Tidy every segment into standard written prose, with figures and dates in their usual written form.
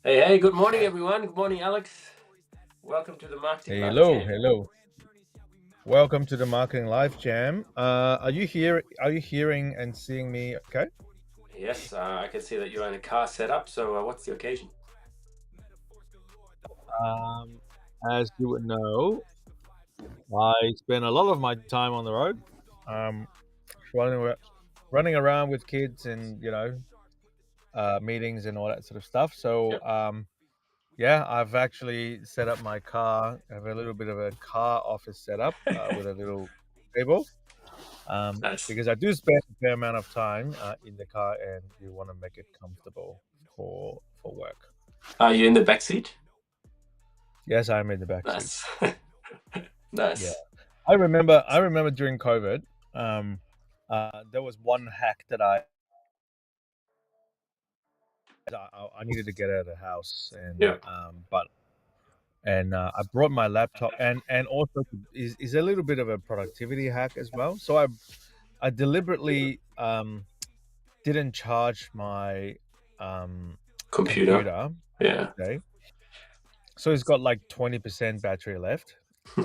Hey, good morning, everyone. Good morning, Alex. Welcome to the Marketing Live Hello, Jam. hello. Welcome to the Marketing Live Jam. Are you here? Are you hearing and seeing me? Okay. Yes, I can see that you're in a car setup. So, what's the occasion? Um, as you would know, I spend a lot of my time on the road, um, running running around with kids and meetings and all that sort of stuff. So Yep. yeah, I've actually set up my car. I have a little bit of a car office setup with a little table. Nice. Because I do spend a fair amount of time in the car, and you want to make it comfortable for work. Are you in the back seat? Yes, I'm in the back seat. Nice. Yeah, Nice. I remember during COVID, there was one hack that I needed to get out of the house, and Yep. I brought my laptop, and also is a little bit of a productivity hack as well. So I deliberately didn't charge my Computer. computer Yeah. day. So it's got like 20% battery left.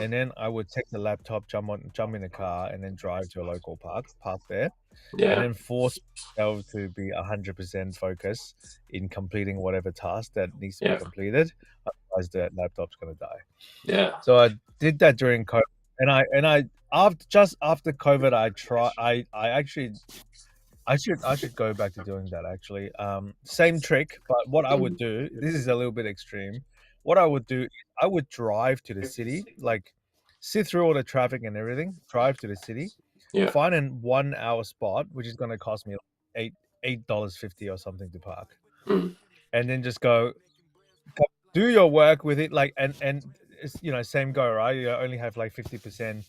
And then I would take the laptop, jump in the car, and then drive to a local park there, and Yeah. then force myself to be 100% focused in completing whatever task that needs to be Yeah. completed. Otherwise, the laptop's gonna die. Yeah. So I did that during COVID, and I after just after COVID, I actually I should go back to doing that actually. Same trick, but what I would Mhm. do, this is a little bit extreme. What I would do is I would drive to the city, like sit through all the traffic and everything, drive to the city, Yeah. find a 1 hour spot, which is gonna cost me $8.50 or something to park. Mm. And then just do your work with it, like and it's, same go, right? You only have like 50%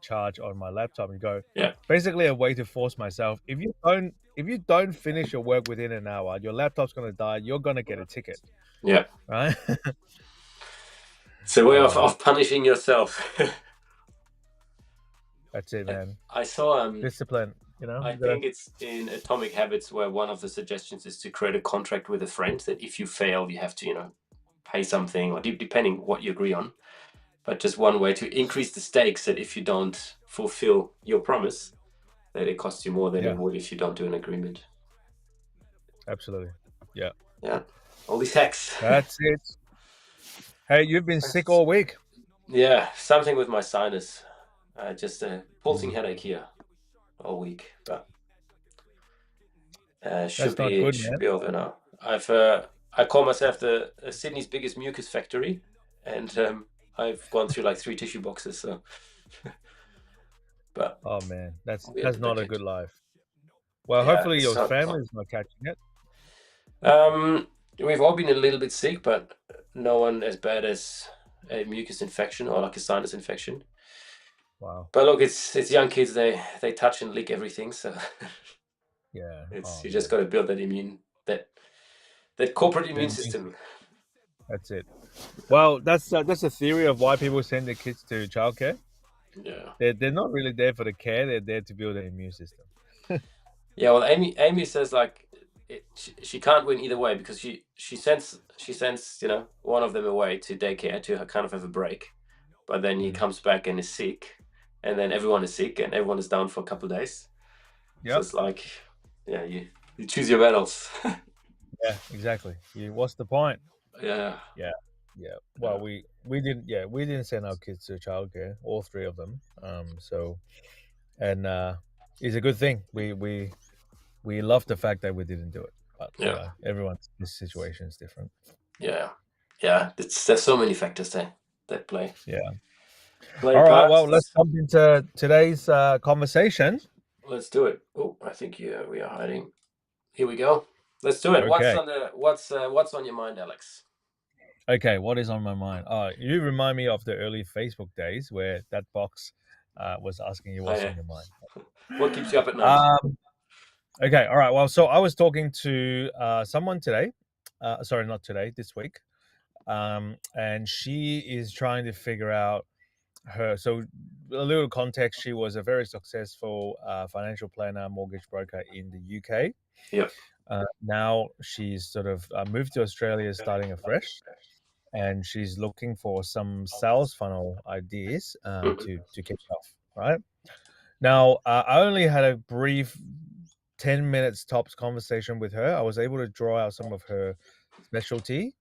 charge on my laptop. And go Yeah. basically a way to force myself. If you don't finish your work within an hour, your laptop's gonna die. You're gonna get a ticket, Yeah. right? It's a way of, So of punishing yourself. that's it, man. I saw Discipline. I You gotta. think it's in Atomic Habits where one of the suggestions is to create a contract with a friend that if you fail, you have to, pay something or depending what you agree on. But just one way to increase the stakes that if you don't fulfill your promise, that it costs you more than it Yeah, would if you don't do an agreement. absolutely. Yeah, Yeah, all these hacks. that's it. Hey, you've been sick all week. Yeah, something with my sinus. Just a pulsing Mm, headache here all week, but should that's not be good, should man. be over now. I call myself the Sydney's biggest mucus factory, and I've gone through like 3 tissue boxes. So, but Oh man, that's we at that's the not back a end. good life. Well, Yeah, hopefully it's your not. family's not catching it. We've all been a little bit sick, but no one as bad as a mucus infection or like a sinus infection. Wow. But look, it's young kids. They touch and lick everything, so Yeah. it's Oh you just man. got to build that that corporate The immune immune system. system. That's it. Well, that's a theory of why people send their kids to childcare. Yeah, They're not really there for the care. They're there to build an immune system. yeah. Well, Amy says like she can't win either way because she sends one of them away to daycare to kind of have a break, but then he Mm. comes back and is sick, and then everyone is sick and everyone is down for a couple of days. So Yep. it's like, yeah, you choose your battles. Yeah. Exactly. What's the point? Yeah, Yeah. Yeah. Well, yeah, we didn't send our kids to childcare. All three of them. So and it's a good thing. We love the fact that we didn't do it. But yeah, everyone's situation is different. yeah, yeah. There's so many factors that Yeah. play All right. Well, let's parts. jump into today's conversation. Let's do it. Oh, I think we are hiding. Here we go. Let's do it. What's Okay. on the what's on your mind, Alex? Okay. What is on my mind? Oh, you remind me of the early Facebook days where that box was asking you what's I, on your mind. what keeps you up at night? Um, okay. All right. Well, so I was talking to someone today. Sorry, not today. This week. And she is trying to figure out So a little context, she was a very successful financial planner, mortgage broker in the UK. Yeah. Now she's sort of moved to Australia, starting afresh, and she's looking for some sales funnel ideas to kick off. Right now, I only had a brief 10 minutes tops conversation with her. I was able to draw out some of her specialty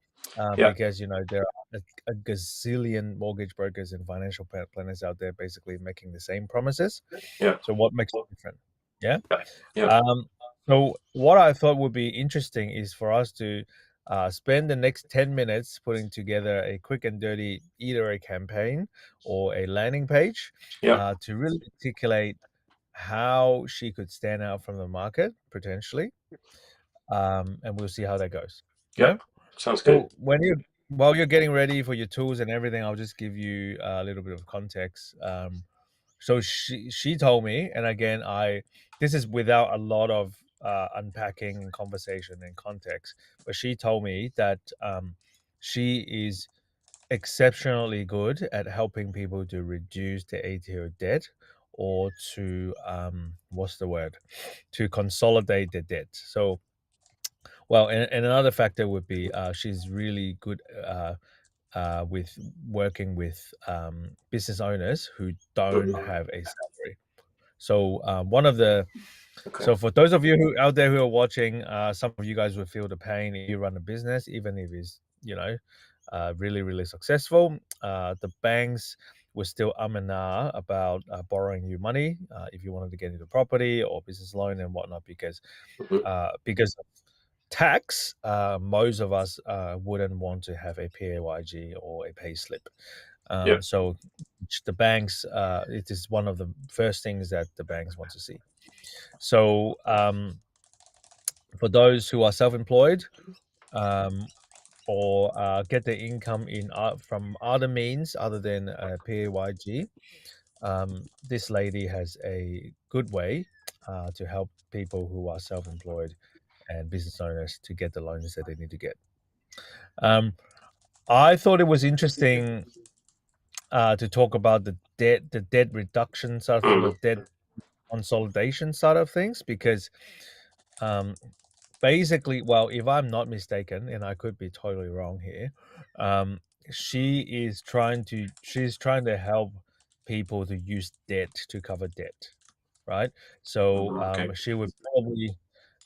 Yeah. because there are a gazillion mortgage brokers and financial planners out there basically making the same promises. Yeah. So what makes it different? Yeah. Yeah. Yeah. Um, so what I thought would be interesting is for us to spend the next 10 minutes putting together a quick and dirty either a campaign or a landing page Yeah. to really articulate how she could stand out from the market potentially, and we'll see how that goes. Yeah. Yeah. Sounds good. So while you're getting ready for your tools and everything, I'll just give you a little bit of context. So she told me, and again, this is without a lot of unpacking and conversation and context, but she told me that she is exceptionally good at helping people to reduce their ATO debt or to what's the word, to consolidate their debt. So well, and another factor would be she's really good with working with business owners who don't Mhm. have a salary. So one of the Okay. so for those of you who out there who are watching, some of you guys will feel the pain if you run a business, even if it's really really successful. The banks will still and ah about borrowing you money if you wanted to get into property or business loan and whatnot Mhm. because of tax. Most of us wouldn't want to have a PAYG or a pay slip. Yeah. So the banks, it is one of the first things that the banks want to see. So for those who are self-employed um, or get their income from other means other than PAYG, this lady has a good way to help people who are self-employed and business owners to get the loans that they need to get. Um, I thought it was interesting to talk about the debt reduction side or the Mhm. debt consolidation side of things because um, basically, well, if I'm not mistaken, and I could be totally wrong here, um, she's trying to help people to use debt to cover debt, right? So Okay. she would probably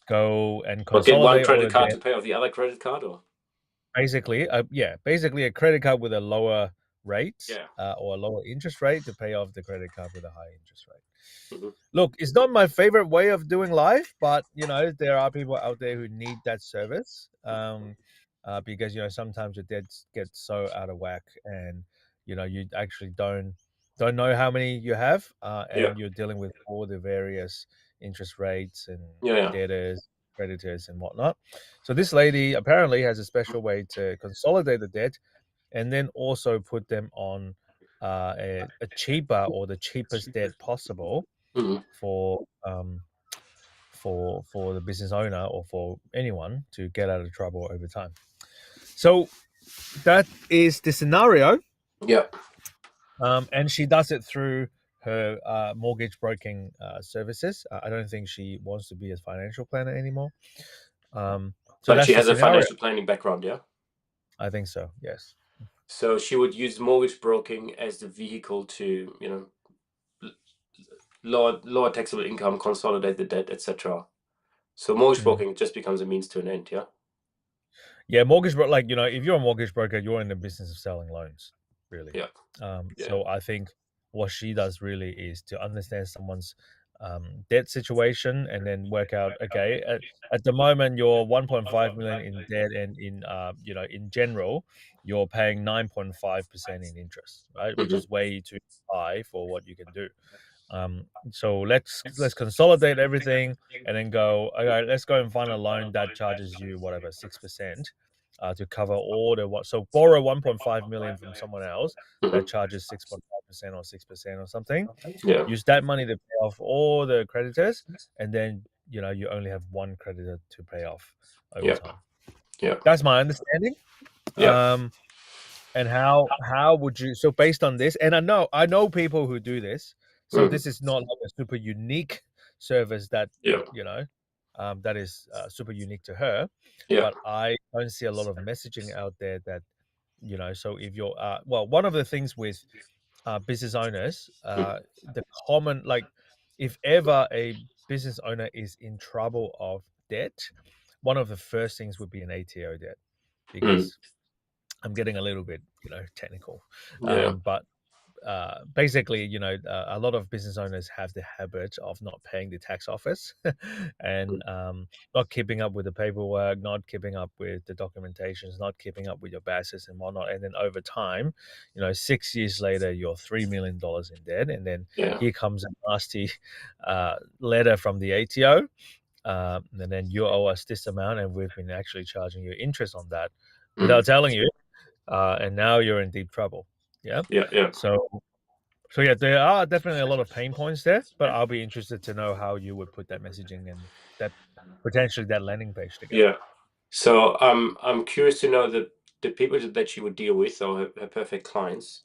go and Or get one consolidate all credit the card debt. to pay off the other credit card, or Basically, basically a credit card with a lower rate yeah. or a lower interest rate to pay off the credit card with a high interest rate. Mhm. Look, it's not my favorite way of doing life, but there are people out there who need that service. Because sometimes your debts get so out of whack, and you actually don't know how many you have, Yeah. and you're dealing with all the various interest rates and Yeah. Yeah. debtors, creditors, and whatnot. So this lady apparently has a special way to consolidate the debt, and then also put them on a cheaper or the cheapest debt possible Mhm. for for the business owner or for anyone to get out of trouble over time. So that is the scenario, Yeah. and she does it through her mortgage broking services. I don't think she wants to be a financial planner anymore. So But that's she the has a scenario. financial planning background, yeah. I think so. Yes. So she would use mortgage broking as the vehicle to, lower taxable income, consolidate the debt, etc. So mortgage Mm. broking just becomes a means to an end, yeah. Yeah, if you're a mortgage broker, you're in the business of selling loans, really. Yeah. Yeah. So I think what she does really is to understand someone's debt situation and then work out, okay, at the moment you're 1.5 million in debt, and in general, you're paying 9.5% in interest, right? Which Mhm. is way too high for what you can do. So let's consolidate everything and then go. Okay, let's go and find a loan that charges you whatever 6% to cover all the what. So borrow 1.5 million from someone else that Mhm. charges 6.5% or 6% or something. Yeah. Use that money to pay off all the creditors, and then you only have one creditor to pay off over Yeah. time. Yeah. That's my understanding. Yeah. Um, And how would you? So based on this, and I know people who do this. So Mm. this is not like a super unique service that Yeah. you know that is super unique to her. Yeah. But I don't see a lot of messaging out there that So if you're well, one of the things with business owners, Mm. the common like if ever a business owner is in trouble of debt, one of the first things would be an ATO debt Mm. because I'm getting a little bit, technical, Yeah. but basically, a lot of business owners have the habit of not paying the tax office and not keeping up with the paperwork, not keeping up with the documentations, not keeping up with your BASs and whatnot. And then over time, 6 years later, you're $3 million in debt. And then Yeah. here comes a nasty letter from the ATO. And then you owe us this amount, and we've been actually charging you interest on that Mm. without telling you, and now you're in deep trouble. Yeah. Yeah. Yeah. So yeah, there are definitely a lot of pain points there, but I'll be interested to know how you would put that messaging and that potentially that landing page together. Yeah. So I'm curious to know the people that you would deal with, or her perfect clients,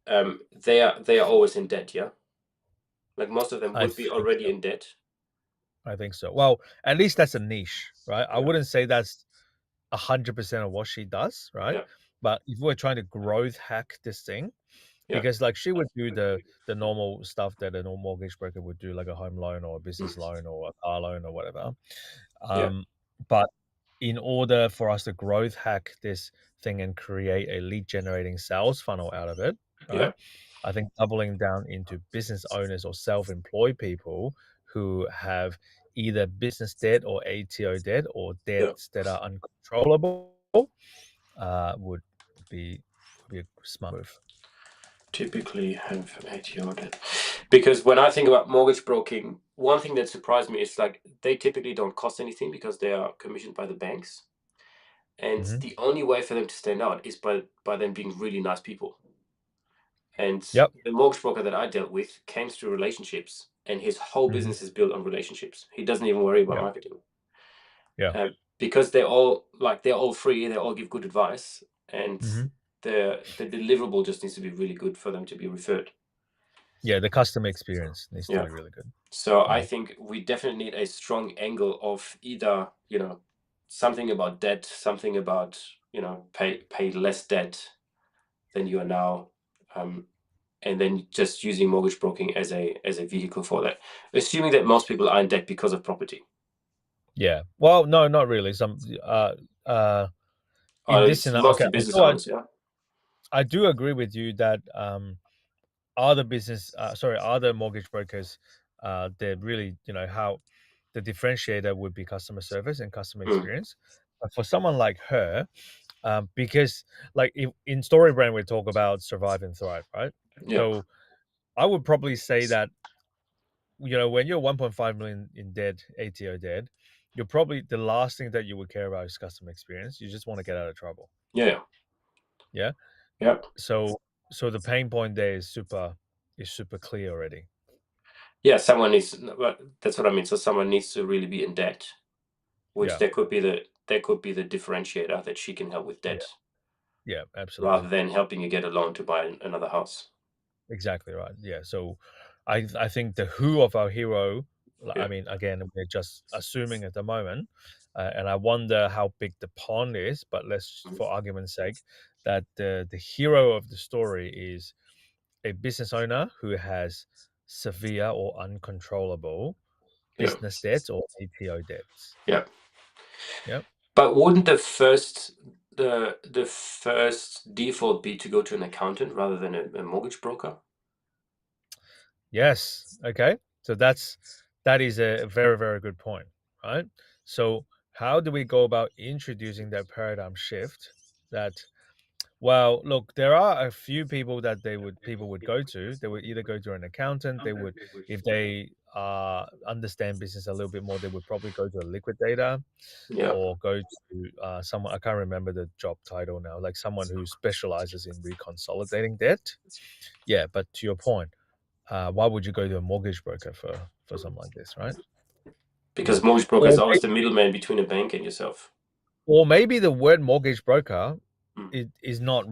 they are always in debt, yeah? Like most of them I would be think already so. in debt. I think so. Well, at least that's a niche, right? I Yeah. wouldn't say that's 100% of what she does, right? Yeah. But if we're trying to growth hack this thing, Yeah. because like she would do the normal stuff that a normal mortgage broker would do, like a home loan or a business Mm. loan or a car loan or whatever. Yeah. Um, but in order for us to growth hack this thing and create a lead generating sales funnel out of it, Yeah. right? I think doubling down into business owners or self-employed people who have either business debt or ATO debt or Yeah. debts that are uncontrollable would be would be a smart move. Typically have ATO debt. Because when I think about mortgage broking, one thing that surprised me is like they typically don't cost anything because they are commissioned by the banks. And Hmm. the only way for them to stand out is by them being really nice people. And Yep. the mortgage broker that I dealt with came through relationships, and his whole Hmm. business is built on relationships. He doesn't even worry about Yep. marketing. Yeah. Because they're all free, they all give good advice, and Hmm. the deliverable just needs to be really good for them to be referred. Yeah. The customer experience needs to Yeah. be really good. So I Yeah. think we definitely need a strong angle of either, something about debt, something about, pay less debt than you are now, um, and then just using mortgage broking as a vehicle for that. Assuming that most people are in debt because of property. Yeah. Well, no, not really. Uh in this It's scenario, okay. mostly business So owners, yeah. I do agree with you that other mortgage brokers, they're really, how the differentiator would be customer service and customer Mm. experience. But for someone like her, because like if, in StoryBrand we talk about survive and thrive, right? Yeah. So I would probably say that when you're 1.5 million in debt, ATO debt, you're probably the last thing that you would care about is customer experience. You just want to get out of trouble. Yeah. Yeah. Yeah. So the pain point there is super clear already. Yeah. Someone needs. Well, that's what I mean. So someone needs to really be in debt, which Yeah. that could be the differentiator that she can help with Yeah. debt Yeah. rather Absolutely. than helping you get a loan to buy another house. Exactly right. Yeah. So I think the who of our hero, I Yeah. mean, again, we're just assuming at the moment, and I wonder how big the pond is, but let's, Mm. for argument's sake, that the hero of the story is a business owner who has severe or uncontrollable Yeah. business debts or ATO debts. Yeah. Yep. But wouldn't the first default be to go to an accountant rather than a mortgage broker? Yes. Okay. So that is a very, very good point, right? So how do we go about introducing that paradigm shift that well, look, there are a few people that people would go to. They would either go to an accountant, they would if they understand business a little bit more, they would probably go to a liquidator Yeah. or go to someone I can't remember the job title now, like someone who specializes in reconsolidating debt. Yeah, but to your point, why would you go to a mortgage broker for something like this, right? Because Yeah, mortgage broker is or always the middleman between a bank and yourself. or maybe the word mortgage broker. it is not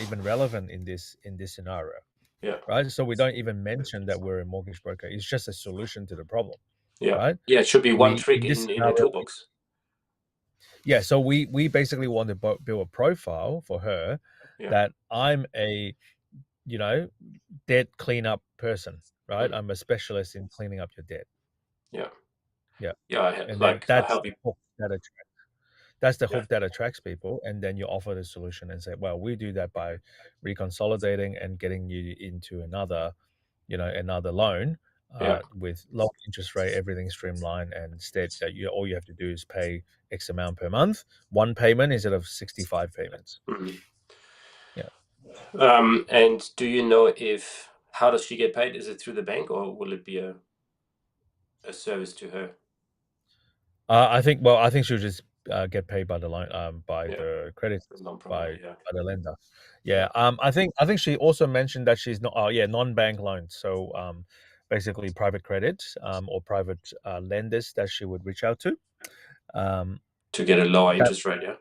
even relevant in this scenario, Yeah. right? So we don't even mention that we're a mortgage broker. It's just a solution to the problem, Yeah. right? Yeah. It should be one We trick in this in her scenario, toolbox. yeah. So we basically want to build a profile for her Yeah. that I'm a debt cleanup person, right? Mm. I'm a specialist in cleaning up your debt. Yeah. Yeah, Yeah. and then Like I that's help the you. hook that's the Yeah. hook that attracts people, and then you offer the solution and say, well, we do that by reconsolidating and getting you into another loan Yeah. with low interest rate, everything streamlined, and instead that all you have to do is pay X amount per month, one payment instead of 65 payments. Mm. Yeah. And do you know if how does she get paid? Is it through the bank or will it be a service to her? I think she'll just get paid by the loan, by Yeah. the credit, The loan by provider. Yeah. the lender. Yeah. Yeah. I think she also mentioned that she's not. Oh, yeah, non-bank loans. So basically private credit, or private lenders that she would reach out to. Um, To get a lower that interest rate. Yeah.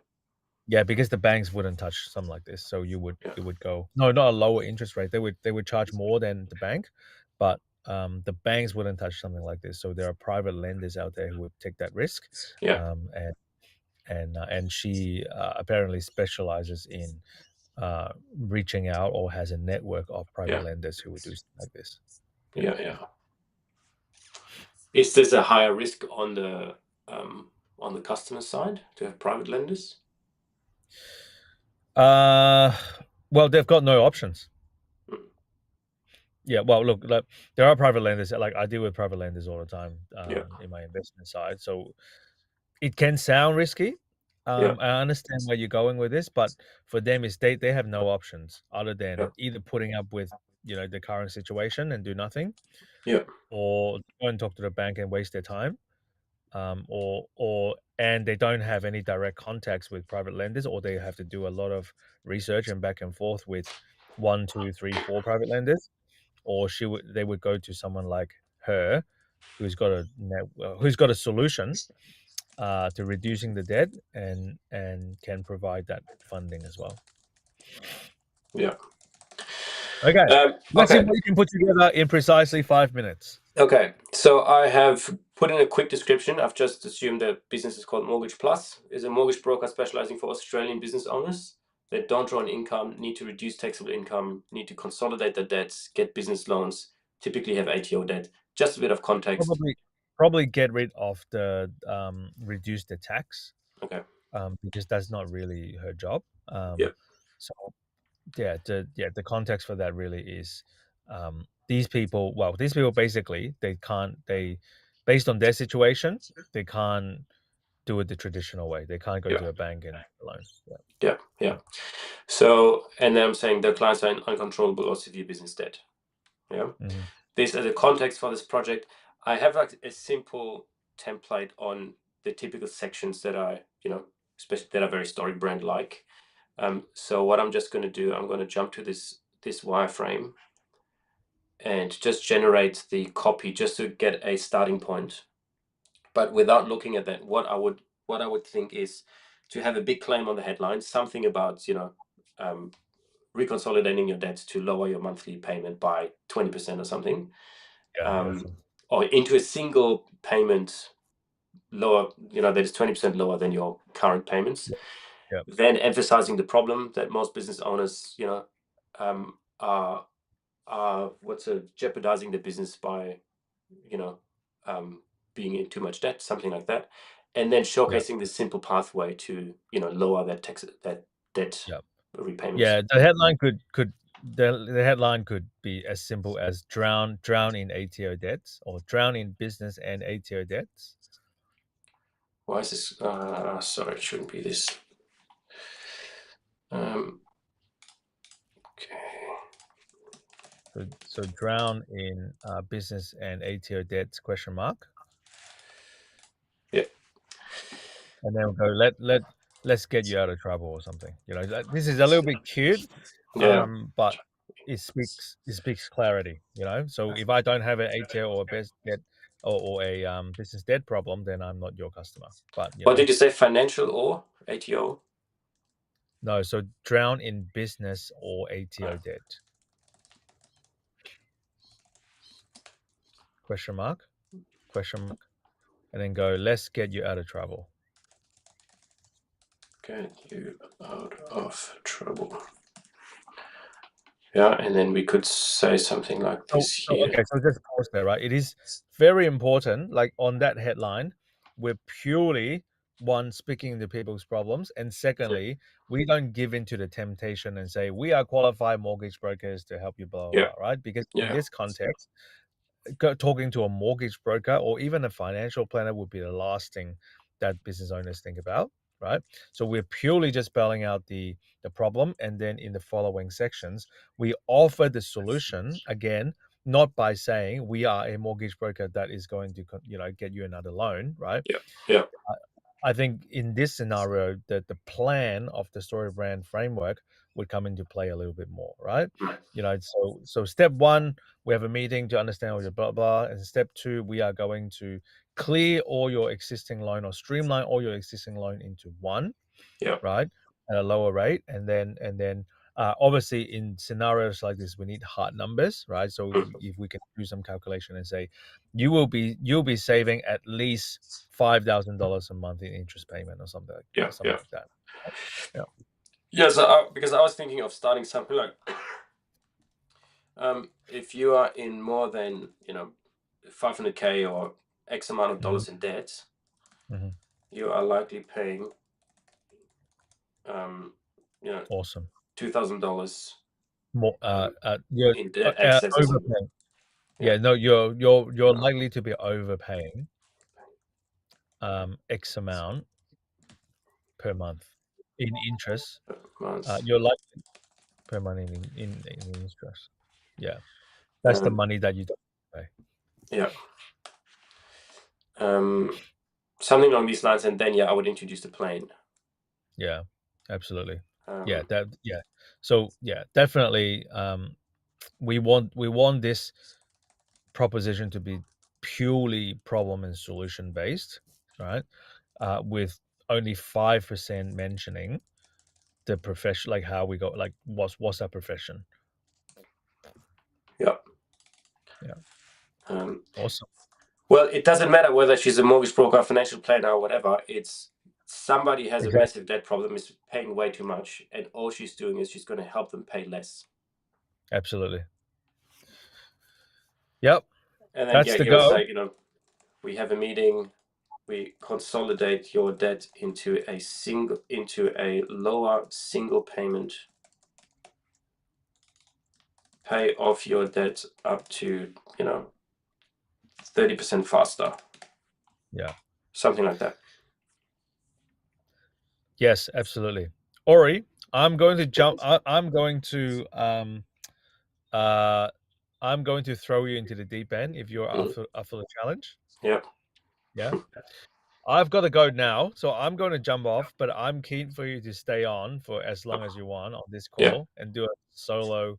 Yeah, because the banks wouldn't touch something like this. So Yeah. it would go, no, not a lower interest rate. They would charge more than the bank, but the banks wouldn't touch something like this. So there are private lenders out there who would take that risk, Yeah. um, and she apparently specializes in reaching out, or has a network of private Yeah. lenders who would do something like this. Yeah. Yeah. Yeah. Is this a higher risk on the customer side to have private lenders? Uh, well, they've got no options. Mm. Yeah, well, look, like, there are private lenders. Like, I deal with private lenders all the time Yeah. in my investment side. So it can sound risky. Yeah. I understand where you're going with this, but for them, is they have no options other Yeah. than either putting up with the current situation and do nothing, Yeah. or go and talk to the bank and waste their time, or and they don't have any direct contacts with private lenders, or they have to do a lot of research and back and forth with one, two, three, four private lenders, or they would go to someone like her who's got a solution to reducing the debt, and can provide that funding as well. Yeah. Okay, let's see Okay. what you can put together in precisely 5 minutes. Okay. So I have put in a quick description. I've just assumed the business is called Mortgage Plus, is a mortgage broker specializing for Australian business owners that don't draw on income, need to reduce taxable income, need to consolidate their debts, get business loans, typically have ATO debt. Just a bit of context. Probably get rid of the reduce the tax, Okay. because that's not really her job. Yeah. So the context for that really is, these people. Well, these people basically based on their situation, they can't do it the traditional way. They can't go Yeah. to a bank and loan. Yeah. Yeah. Yeah. So, and then I'm saying their clients are in uncontrollable or severe business debt. Yeah. Mm-hmm. This as a context for this project, I have like a simple template on the typical sections that are, especially that are very StoryBrand like. So what I'm just going to do, I'm going to jump to this wireframe and just generate the copy just to get a starting point. But without looking at that, what I would think is to have a big claim on the headline, something about reconsolidating your debt to lower your monthly payment by 20% or something, Yeah. or into a single payment lower, that is 20% lower than your current payments. Yeah. Then emphasizing the problem that most business owners, are jeopardizing the business by, you know, being in too much debt, something like that, and then Yeah. showcasing the simple pathway to, lower that debt Yeah. repayments. Yeah. The headline the headline could be as simple as drown in ATO debts, or drown in business and ATO debts. Why is this? Sorry, it shouldn't be this. Okay. So drown in business and ATO debts ? Yeah. And then we'll go, let's get you out of trouble or something. This is a little bit cute, Yeah. but it speaks clarity. So if I don't have an ATO or a best debt, or a business debt problem, then I'm not your customer. But What did you say? Financial or ATO? No, so drown in business or ATO debt. Question mark, and then go, let's get you out of trouble. Get you out of trouble. Yeah, and then we could say something like this here. Okay, so just pause there, right? It is very important, like on that headline, we're purely, one, speaking to people's problems, and secondly, we don't give into the temptation and say, we are qualified mortgage brokers to help you, blah, blah, Yeah, blah, right? Because in yeah, this context, talking to a mortgage broker or even a financial planner would be the last thing that business owners think about, right? So we're purely just spelling out the problem, and then in the following sections we offer the solution, again, not by saying we are a mortgage broker that is going to get you another loan, right? yeah, yeah, I think in this scenario that the plan of the StoryBrand framework would come into play a little bit more, right? So step one, we have a meeting to understand all your blah blah, and step two, we are going to clear all your existing loan or streamline all your existing loan into one, yeah, right, at a lower rate, and then obviously in scenarios like this we need hard numbers, right? So if we can do some calculation and say you'll be saving at least $5,000 a month in interest payment or something yeah, yeah. like that. Yeah. Yeah, so because I was thinking of starting something like, if you are in more than 500K or X amount of dollars in debt, Mm-hmm. you are likely paying Awesome. $2,000 More you're in debt excess or something. overpaying. Yeah, Yeah, no, you're likely to be overpaying X amount per month in interest. months. You're likely per month in interest. Yeah. That's the money that you don't pay. Yeah. Something along these lines, and then I would introduce the plane. Yeah, absolutely. Um, So definitely we want this proposition to be purely problem and solution based, right? With only 5% mentioning the profession, like how we go, like what's our profession. yeah. Awesome. Well, it doesn't matter whether she's a mortgage broker, financial planner, or whatever. It's somebody has a Exactly. massive debt problem, is paying way too much, and all she's doing is she's going to help them pay less. Absolutely. Yep. And then That's the give us go. like, we have a meeting, we consolidate your debt into a lower single payment, pay off your debt up to 30% faster. Yeah. Something like that. Yes, absolutely. Ori, I'm going to jump. I'm going to throw you into the deep end if you're up for the challenge. Yeah. Yeah. I've got to go now, so I'm going to jump off, but I'm keen for you to stay on for as long as you want on this Yeah. call and do a solo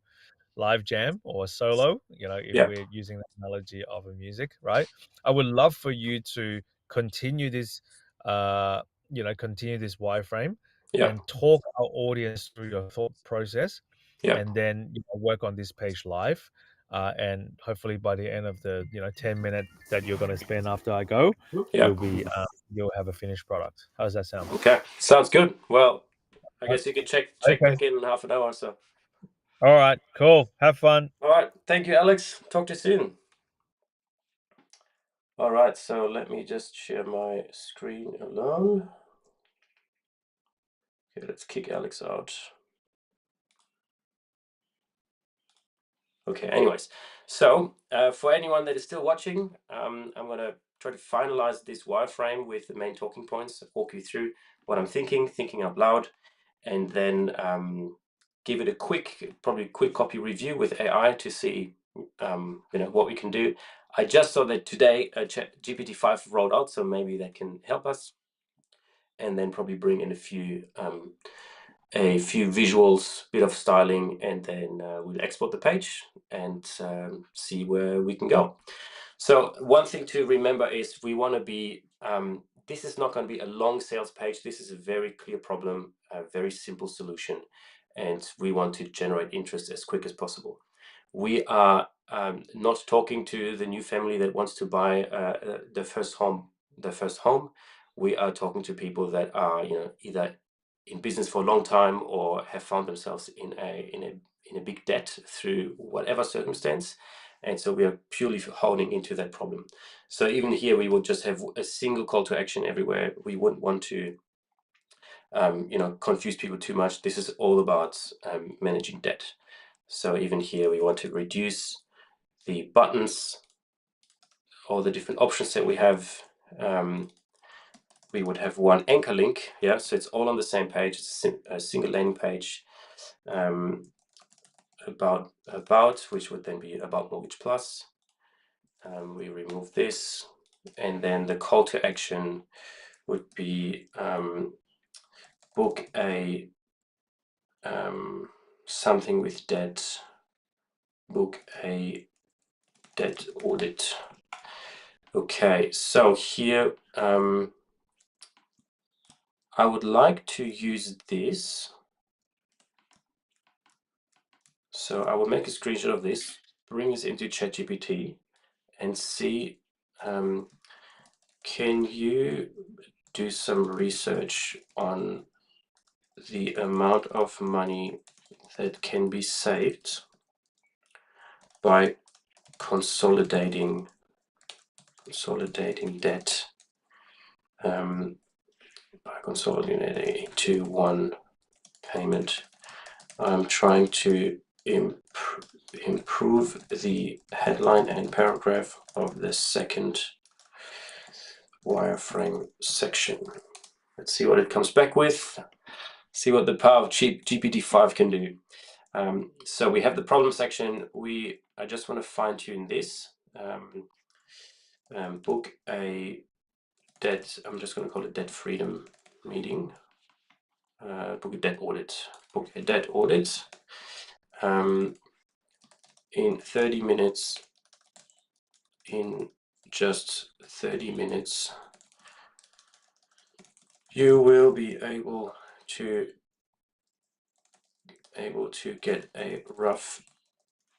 live jam or a solo, if Yeah. we're using the analogy of a music, right? I would love for you to continue this, continue this wireframe Yeah. and talk our audience through your thought process, Yeah. and then work on this page live. And hopefully by the end of the 10 minute that you're going to spend after I go, Yeah. you'll have a finished product. How does that sound? Okay. Sounds good. Well, I guess you can check Okay. back in half an hour or so. All right. Cool. Have fun. All right. Thank you, Alex. Talk to you soon. All right. So let me just share my screen alone. Okay, let's kick Alex out. Okay, anyways. So for anyone that is still watching, I'm going to try to finalize this wireframe with the main talking points, walk you through what I'm thinking out loud, and then give it a probably quick copy review with AI to see what we can do. I just saw that today GPT-5 rolled out, so maybe that can help us, and then probably bring in a few visuals, bit of styling, and then we'll export the page and see where we can go. So one thing to remember is we want to be this is not going to be a long sales page. This is a very clear problem, a very simple solution, and we want to generate interest as quick as possible. We are not talking to the new family that wants to buy the first home. We are talking to people that are, you know, either in business for a long time or have found themselves in a big debt through whatever circumstance. And so we are purely honing into that problem. So even here, we will just have a single call to action everywhere. We wouldn't want to, you know, confuse people too much. This is all about managing debt. So even here, we want to reduce the buttons, all the different options that we have. We would have one anchor link, yeah, so it's all on the same page. It's a single landing page. About, which would then be About Mortgage Plus. We remove this, and then the call to action would be book a something with debt, book a debt audit. Okay, so here I would like to use this. So I will make a screenshot of this, bring this into ChatGPT, and see, can you do some research on the amount of money that can be saved by consolidating debt, by consolidating into one payment. I'm trying to improve the headline and paragraph of the second wireframe section. Let's see what it comes back with. See what the power of GPT-5 can do. So we have the problem section. I just want to fine tune this. Book a debt. I'm just going to call it debt freedom meeting. Book a debt audit. Book a debt audit. In 30 minutes. In just 30 minutes, you will be able to get a rough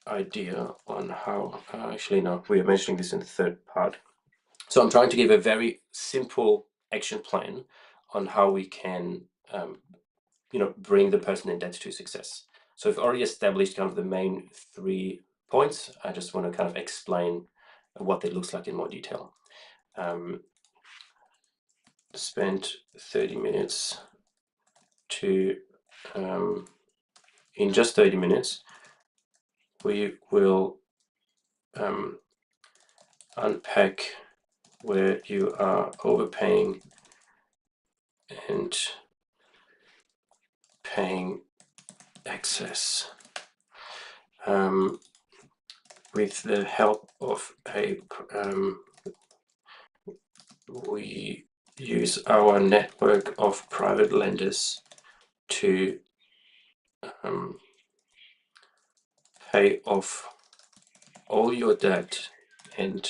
idea on how. Actually, no, we are mentioning this in the third part. So I'm trying to give a very simple action plan on how we can, you know, bring the person in debt to success. So we've already established kind of the main 3 points. I just want to kind of explain what that looks like in more detail. Spend 30 minutes to, in just 30 minutes, we will unpack where you are overpaying and paying excess. With the help of we use our network of private lenders to pay off all your debt and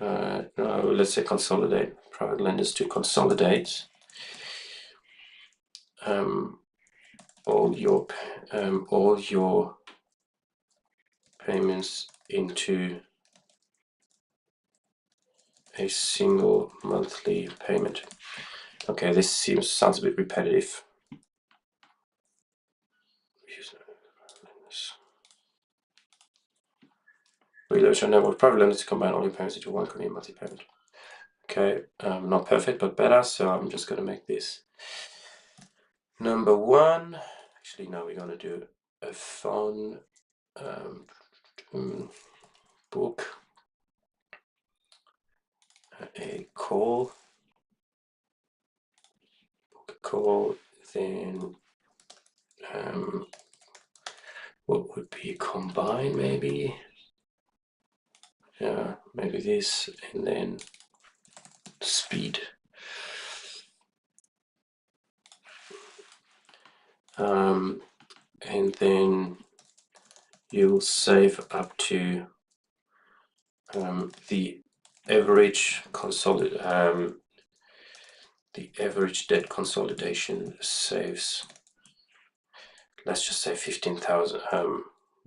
no, let's say consolidate. Private lenders to consolidate all your payments into a single monthly payment. Okay, this sounds a bit repetitive. We leverage our network of private lenders to combine all your payments into one convenient monthly payment. Okay, not perfect, but better. So I'm just going to make this number 1. Actually, now we're going to do a phone book a call. Then what would be combine, maybe? Yeah, maybe this, and then speed. And then you'll save up to the average the average debt consolidation saves, let's just say 15,000.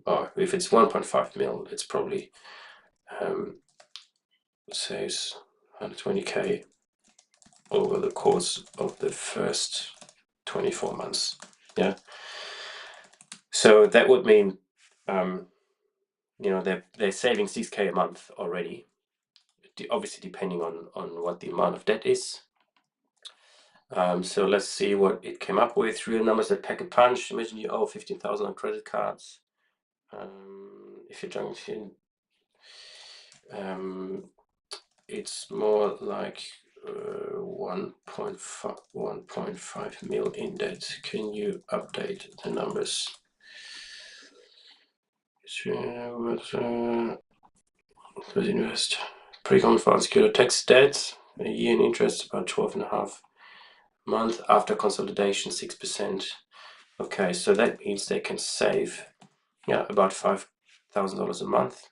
Or if it's 1.5 mil, it's probably saves 120k over the course of the first 24 months. Yeah. So that would mean, you know, they're saving 6k a month already, obviously depending on what the amount of debt is. So let's see what it came up with. Real numbers that pack a punch. Imagine you owe 15,000 on credit cards. If you're junction, it's more like 1.5 mil in debt. Can you update the numbers? Invest. Pretty common for unsecured tax debt. A year in interest about 12.5 month after consolidation 6%. Okay, so that means they can save, yeah, about $5,000 a month.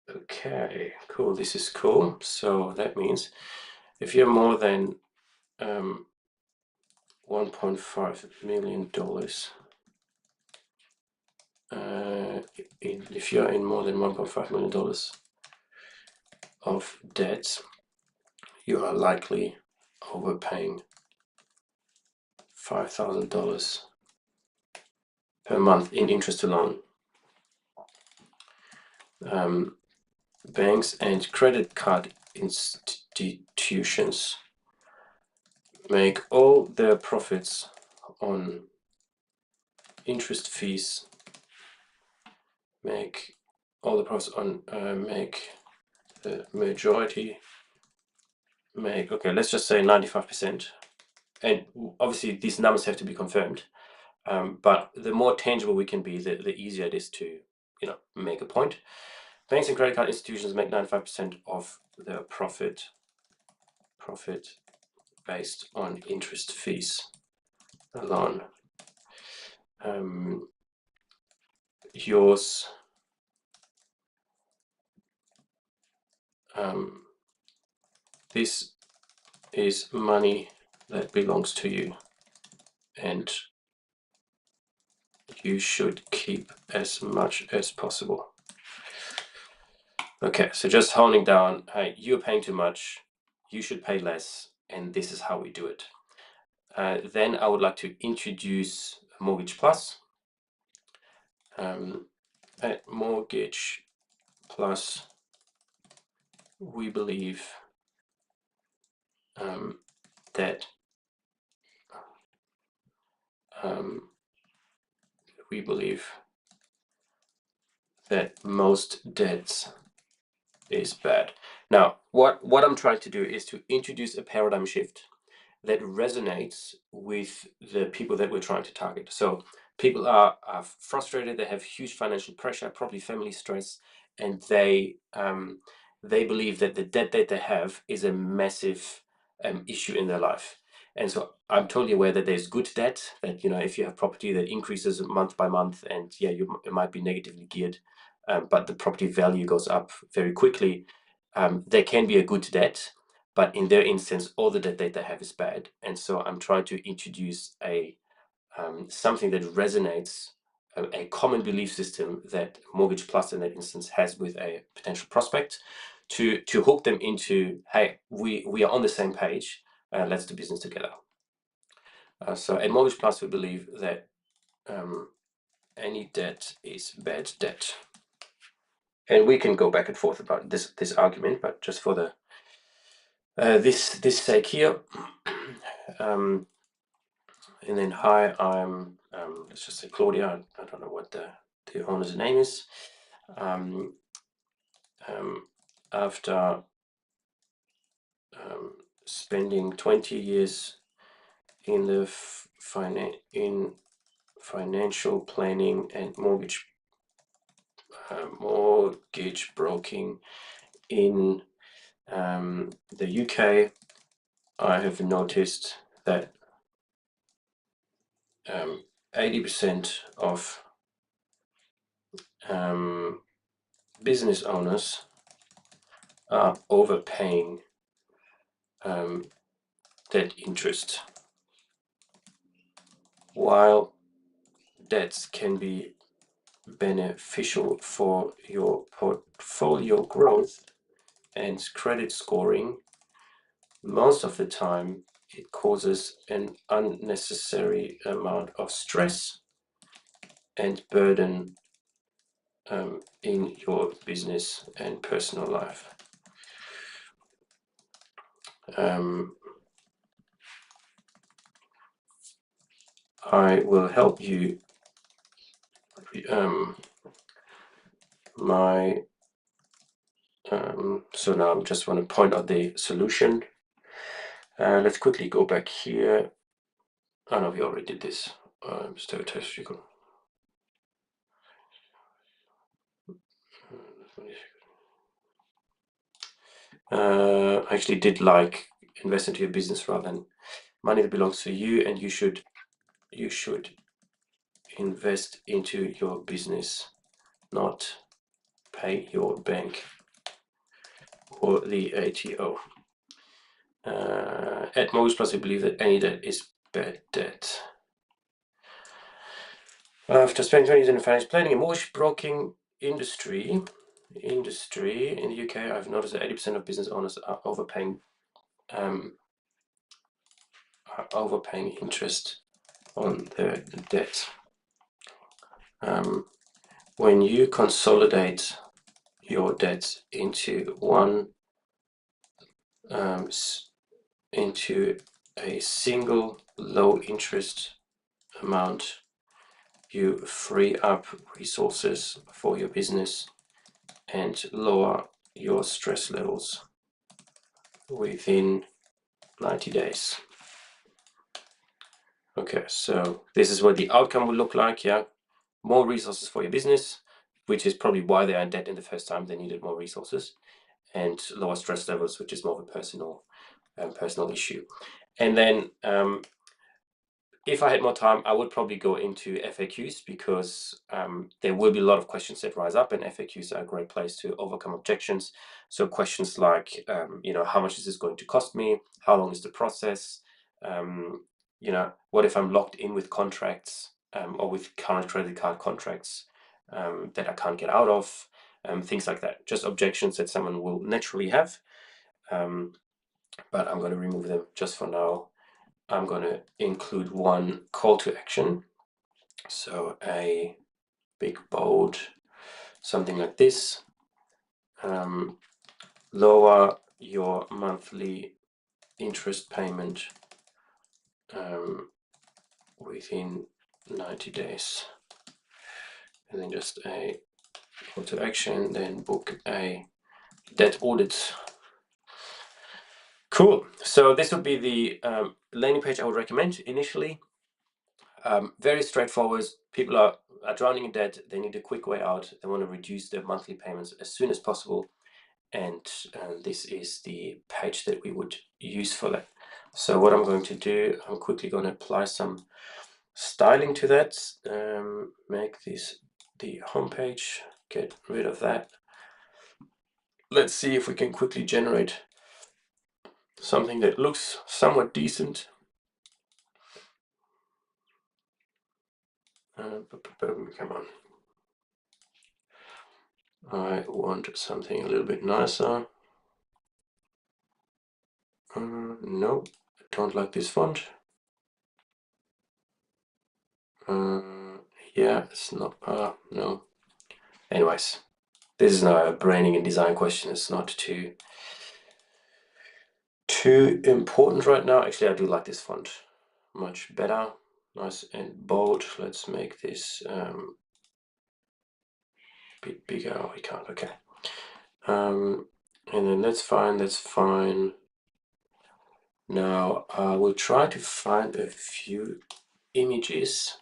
Okay, cool. This is cool. So that means if you're more than $1.5 million, if you're in more than $1.5 million of debt, you are likely overpaying $5,000 per month in interest alone. Banks and credit card institutions make all their profits on interest fees, make all the profits on, make the majority, make, okay, let's just say 95%. And obviously these numbers have to be confirmed. But the more tangible we can be, the easier it is to, you know, make a point. Banks and credit card institutions make 95% of their profit based on interest fees alone. Yours, this is money that belongs to you, and you should keep as much as possible. Okay, so just honing down, hey, you're paying too much, you should pay less, and this is how we do it. Then I would like to introduce Mortgage Plus. At Mortgage Plus, we believe that most debts is bad. Now, what I'm trying to do is to introduce a paradigm shift that resonates with the people that we're trying to target. So people are frustrated, they have huge financial pressure, probably family stress, and they believe that the debt that they have is a massive issue in their life. And so I'm totally aware that there's good debt, that, you know, if you have property that increases month by month, and yeah, it might be negatively geared, but the property value goes up very quickly. There can be a good debt, but in their instance, all the debt that they have is bad. And so I'm trying to introduce something that resonates, a common belief system that Mortgage Plus in that instance has with a potential prospect, to hook them into, hey, we are on the same page, let's do business together. So at Mortgage Plus, we believe that any debt is bad debt. And we can go back and forth about this argument, but just for the this sake here. And then hi, I'm let's just say Claudia. I don't know what the owner's name is. After spending 20 years in the financial planning and mortgage broking in the UK, I have noticed that 80% of business owners are overpaying debt interest, while debts can be beneficial for your portfolio growth and credit scoring. Most of the time, it causes an unnecessary amount of stress and burden in your business and personal life. I will help you. So now I just want to point out the solution. Let's quickly go back here. Oh no, we already did this. I actually did like invest into your business rather than money that belongs to you, and you should invest into your business, not pay your bank or the ATO. At most, plus I believe that any debt is bad debt. After spending 20 years in the finance planning and mortgage broking industry in the UK, I've noticed that 80% of business owners are overpaying interest on their debt. When you consolidate your debt into into a single low interest amount, you free up resources for your business and lower your stress levels within 90 days. Okay, so this is what the outcome will look like. Yeah, more resources for your business, which is probably why they are in debt in the first time. They needed more resources, and lower stress levels, which is more of a personal issue. And then if I had more time, I would probably go into FAQs, because there will be a lot of questions that rise up, and FAQs are a great place to overcome objections. So questions like, how much is this going to cost me? How long is the process? What if I'm locked in with contracts or with current credit card contracts that I can't get out of? Things like that. Just objections that someone will naturally have. But I'm going to remove them just for now. I'm going to include one call to action. So a big bold, something like this. Lower your monthly interest payment within 90 days. And then just a call to action, then book a debt audit. Cool. So this would be the landing page I would recommend initially. Very straightforward. People are drowning in debt. They need a quick way out. They want to reduce their monthly payments as soon as possible. And this is the page that we would use for that. So what I'm going to do, I'm quickly going to apply some styling to that. Make this the home page. Get rid of that. Let's see if we can quickly generate something that looks somewhat decent. Come on. I want something a little bit nicer. No, I don't like this font. Yeah, it's not, no. Anyways, this is not a branding and design question. It's not too important right now. Actually, I do like this font much better. Nice and bold. Let's make this a bit bigger. Oh, we can't, okay. And then that's fine. Now I will try to find a few images.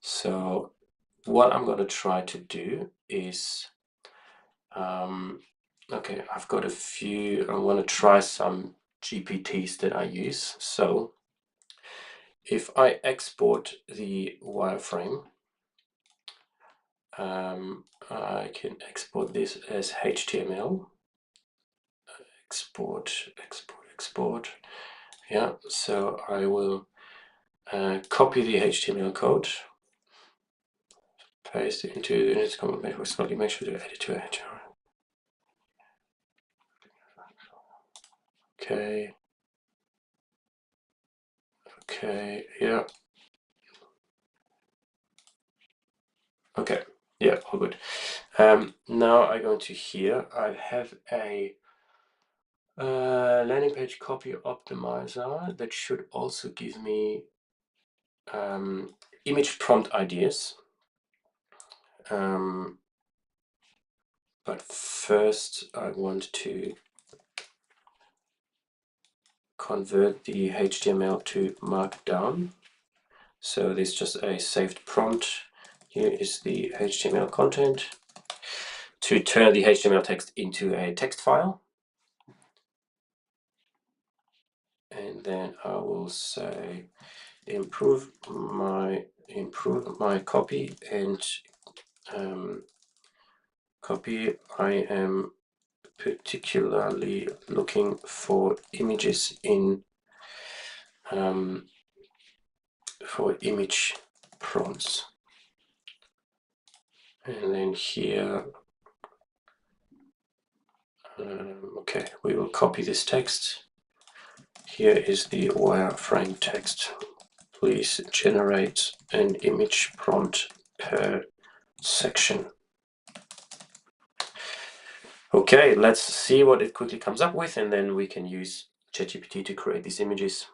So what I'm going to try to do is, okay, I've got a few. I want to try some GPTs that I use. So if I export the wireframe, I can export this as HTML. export. Yeah, so I will copy the HTML code, paste it into the comment make sure to edit to it. Okay. Okay, yeah. Okay, yeah, all good. Now I go into here. I have a landing page copy optimizer that should also give me image prompt ideas. But first I want to convert the HTML to Markdown. So this is just a saved prompt. Here is the HTML content to turn the HTML text into a text file. And then I will say improve my copy and copy. I am particularly looking for images in for image prompts. And then here, okay, we will copy this text. Here is the wireframe text. Please generate an image prompt per section. Okay, let's see what it quickly comes up with, and then we can use ChatGPT to create these images.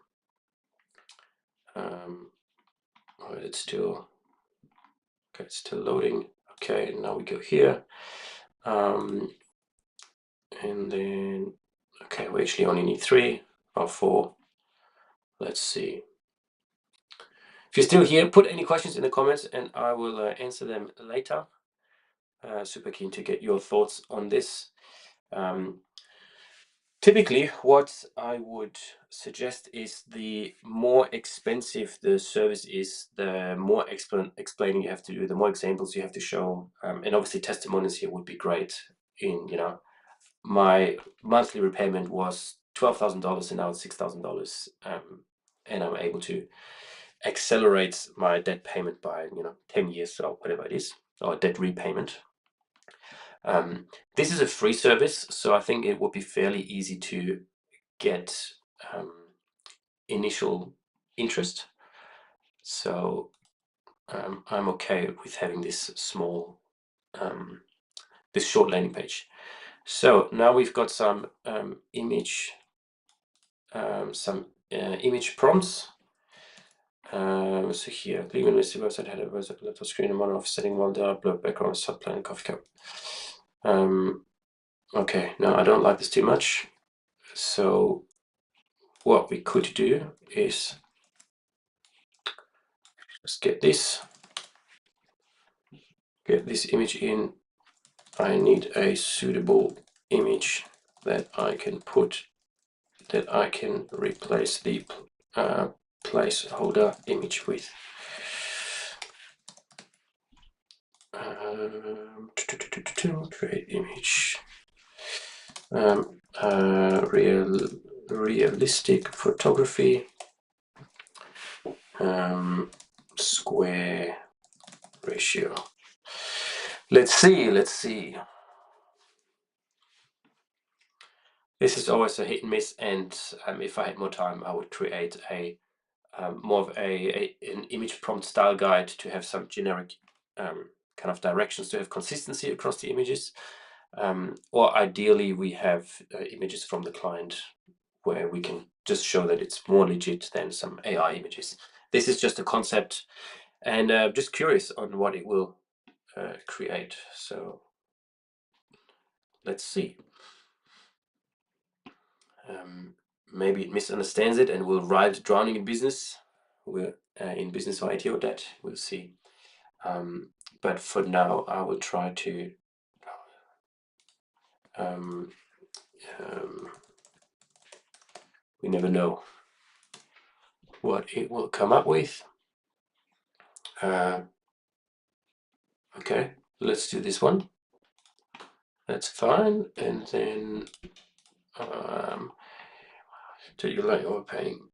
It's still okay, it's still loading. Okay, now we go here, and then okay, we actually only need 3 or 4. Let's see. If you're still here, put any questions in the comments, and I will answer them later. Super keen to get your thoughts on this. Typically, what I would suggest is the more expensive the service is, the more explaining you have to do, the more examples you have to show, and obviously testimonials here would be great. In my monthly repayment was $12,000 and now it's $6,000, and I'm able to accelerate my debt payment by 10 years or whatever it is, or debt repayment. This is a free service, so I think it would be fairly easy to get initial interest. So I'm okay with having this small, this short landing page. So now we've got some image prompts. So here, leave an list website header, website little screen, a model of setting one down, blur background, subplan, coffee cup. Okay, now I don't like this too much. So what we could do is just get this image in. I need a suitable image that I can replace the placeholder image with. Create image. Realistic photography. Square ratio. Let's see. This is always a hit and miss, and if I had more time, I would create a more of an image prompt style guide to have some generic kind of directions to have consistency across the images. Or ideally, we have images from the client where we can just show that it's more legit than some AI images. This is just a concept, and just curious on what it will create. So let's see. Maybe it misunderstands it and will write drowning in business. We're in business or IT or debt. We'll see. But for now, I will try to we never know what it will come up with. Okay, let's do this one. That's fine. And then Do you like overpaying?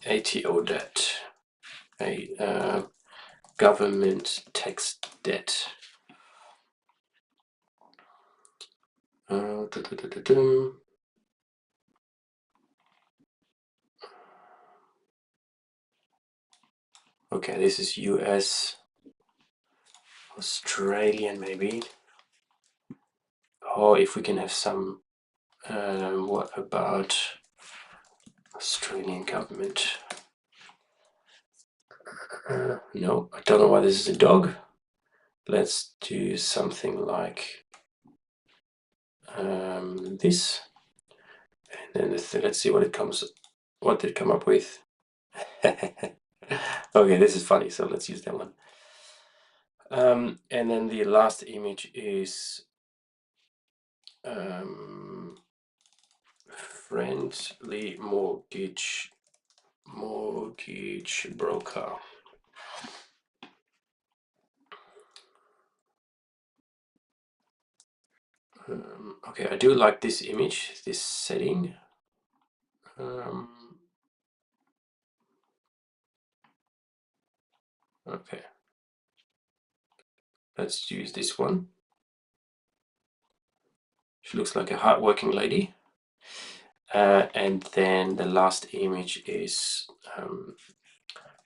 ATO debt, a government tax debt. Okay, this is US, Australian maybe. Or if we can have some, what about Australian government? No, I don't know why this is a dog. Let's do something like this. And then let's see what it comes, what did it come up with. Okay, this is funny, so let's use that one. And then the last image is friendly mortgage broker. Okay, I do like this image, this setting. Okay, let's use this one. She looks like a hardworking lady. And then the last image is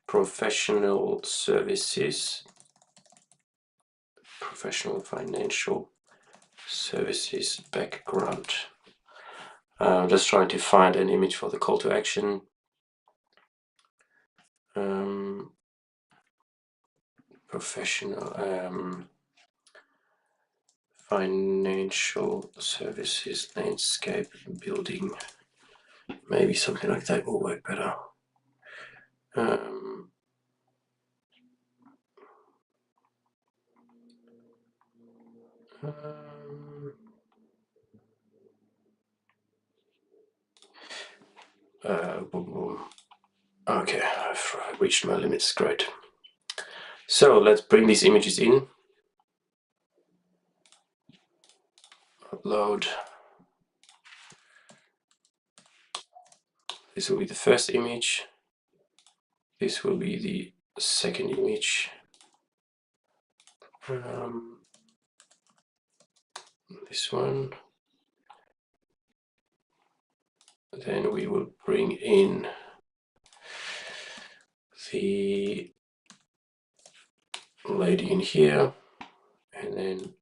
professional services, professional financial services background. Just trying to find an image for the call to action. Professional financial services landscape building. Maybe something like that will work better. Okay, I've reached my limits. Great. So let's bring these images in. Upload. This will be the first image. This will be the second image. This one. Then we will bring in the lady in here, and then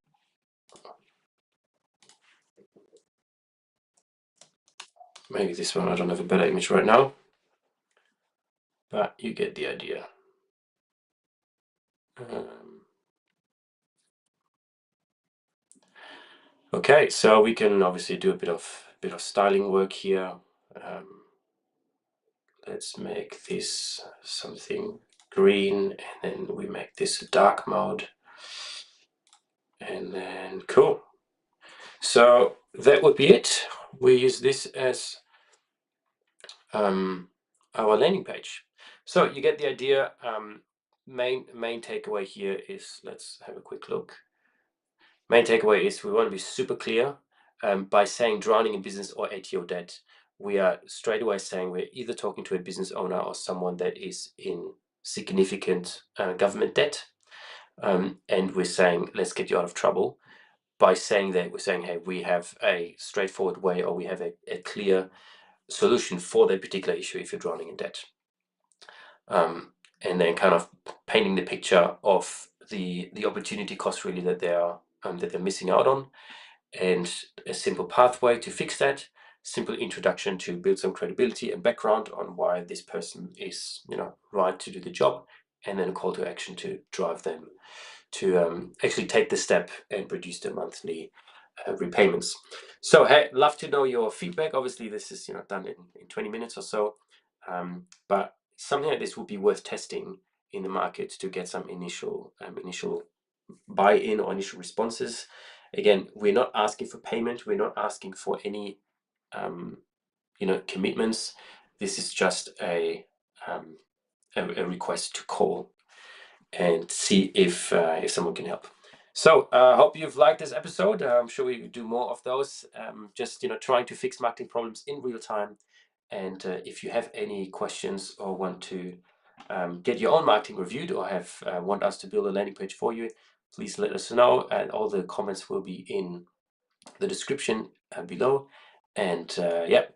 maybe this one. I don't have a better image right now, but you get the idea. Okay, so we can obviously do a bit of styling work here. Let's make this something green, and then we make this a dark mode, and then cool. So that would be it. We use this as our landing page. So you get the idea. Main takeaway here is, let's have a quick look. Main takeaway is we want to be super clear. By saying drowning in business or ATO debt, we are straight away saying we're either talking to a business owner or someone that is in significant government debt, and we're saying let's get you out of trouble. By saying that, we're saying, hey, we have a straightforward way, or we have a clear solution for that particular issue if you're drowning in debt. And then kind of painting the picture of the opportunity cost really that they're missing out on, and a simple pathway to fix that, simple introduction to build some credibility and background on why this person is, right to do the job, and then a call to action to drive them to actually take the step and reduce their monthly repayments. So hey, love to know your feedback. Obviously this is done in 20 minutes or so, but something like this would be worth testing in the market to get some initial buy-in or initial responses. Again, we're not asking for payment, we're not asking for any commitments. This is just a request to call. and see if someone can help. So hope you've liked this episode. I'm sure we do more of those. Just trying to fix marketing problems in real time. And if you have any questions or want to get your own marketing reviewed or want us to build a landing page for you, please let us know. And all the comments will be in the description below. And yeah,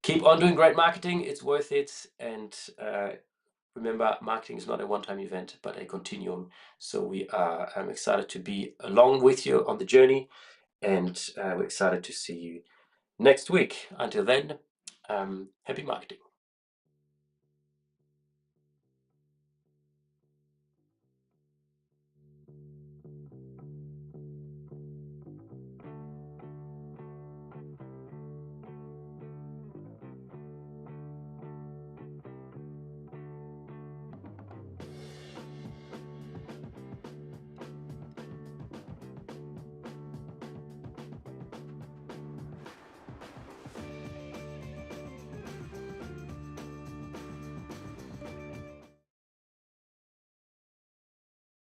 keep on doing great marketing. It's worth it. And remember, marketing is not a one-time event, but a continuum. So we are excited to be along with you on the journey, and we're excited to see you next week. Until then, happy marketing.